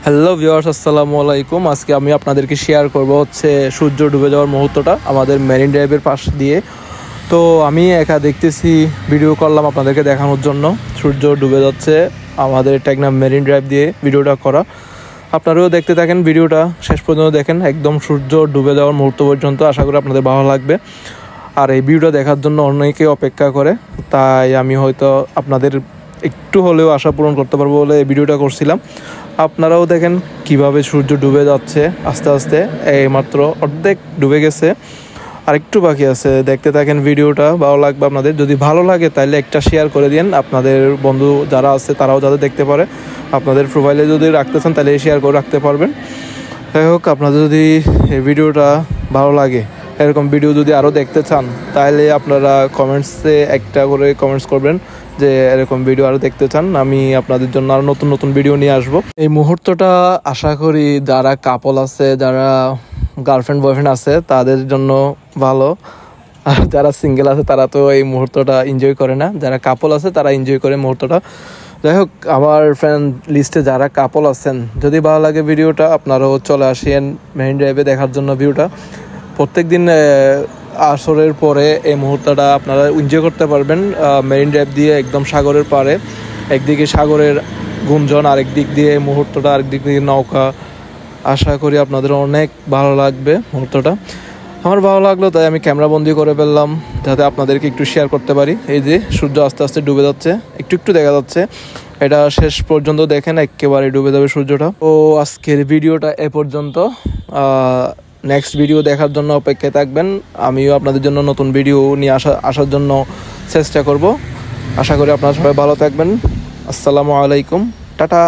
Hello viewers, আসসালামু আলাইকুম। আজকে আমি আপনাদেরকে শেয়ার করব হচ্ছে সূর্য ডুবে যাওয়ার মুহূর্তটা আমাদের মেরিন ড্রাইভের পাশ দিয়ে। তো আমি একা দেখতেছি, ভিডিও করলাম আপনাদেরকে দেখানোর জন্য। সূর্য ডুবে যাচ্ছে আমাদের টেকনাফ মেরিন ড্রাইভ দিয়ে ভিডিওটা করা। আপনারাও দেখতে থাকেন, ভিডিওটা শেষ পর্যন্ত দেখেন, একদম সূর্য ডুবে যাওয়ার মুহূর্ত পর্যন্ত। আশা করি আপনাদের ভালো লাগবে। আর এই ভিডিওটা দেখার জন্য অনেকে অপেক্ষা করে, তাই আমি হয়তো আপনাদের একটু হলেও আশা পূরণ করতে পারবো বলে এই ভিডিওটা করছিলাম। আপনারাও দেখেন কিভাবে সূর্য ডুবে যাচ্ছে আস্তে আস্তে। এইমাত্র অর্ধেক ডুবে গেছে, আর একটু বাকি আছে। দেখতে থাকেন, ভিডিওটা ভালো লাগবে আপনাদের। যদি ভালো লাগে তাহলে একটা শেয়ার করে দিন, আপনাদের বন্ধু যারা আছে তারাও যাতে দেখতে পারে। আপনাদের প্রোফাইলে যদি রাখতে চান তাহলে শেয়ার করে রাখতে পারবেন। যাই হোক, আপনাদের যদি এই ভিডিওটা ভালো লাগে, এরকম ভিডিও যদি আরও দেখতে চান, তাহলে আপনারা কমেন্টসে একটা করে কমেন্টস করবেন যে এরকম ভিডিও আরও দেখতে চান। আমি আপনাদের জন্য আরও নতুন নতুন ভিডিও নিয়ে আসবো। এই মুহূর্তটা আশা করি যারা কাপল আছে, যারা গার্লফ্রেন্ড বয়ফ্রেন্ড আছে তাদের জন্য ভালো, আর যারা সিঙ্গেল আছে তারা তো এই মুহূর্তটা এনজয় করে না। যারা কাপল আছে তারা এনজয় করে মুহূর্তটা। যাই হোক, আমার ফ্রেন্ড লিস্টে যারা কাপল আছেন, যদি ভালো লাগে ভিডিওটা, আপনারাও চলে আসেন মেরিন ড্রাইভে দেখার জন্য ভিউটা। প্রত্যেকদিন আসরের পরে এই মুহূর্তটা আপনারা এনজয় করতে পারবেন মেরিন ড্রাইভ দিয়ে, একদম সাগরের পাড়ে। একদিকে সাগরের গুঞ্জন, আরেক দিক দিয়ে এই মুহূর্তটা, আরেক দিক দিয়ে নৌকা। আশা করি আপনাদের অনেক ভালো লাগবে মুহূর্তটা। আমার ভালো লাগলো, তাই আমি ক্যামেরা বন্দি করে ফেললাম যাতে আপনাদেরকে একটু শেয়ার করতে পারি। এই যে সূর্য আস্তে আস্তে ডুবে যাচ্ছে, একটু একটু দেখা যাচ্ছে। এটা শেষ পর্যন্ত দেখেন, একেবারে ডুবে যাবে সূর্যটা। তো আজকের ভিডিওটা এ পর্যন্ত। নেক্সট ভিডিও দেখার জন্য অপেক্ষায় থাকবেন। আমিও আপনাদের জন্য নতুন ভিডিও নিয়ে আসার জন্য চেষ্টা করব। আশা করি আপনারা সবাই ভালো থাকবেন। আসসালামু আলাইকুম, টাটা।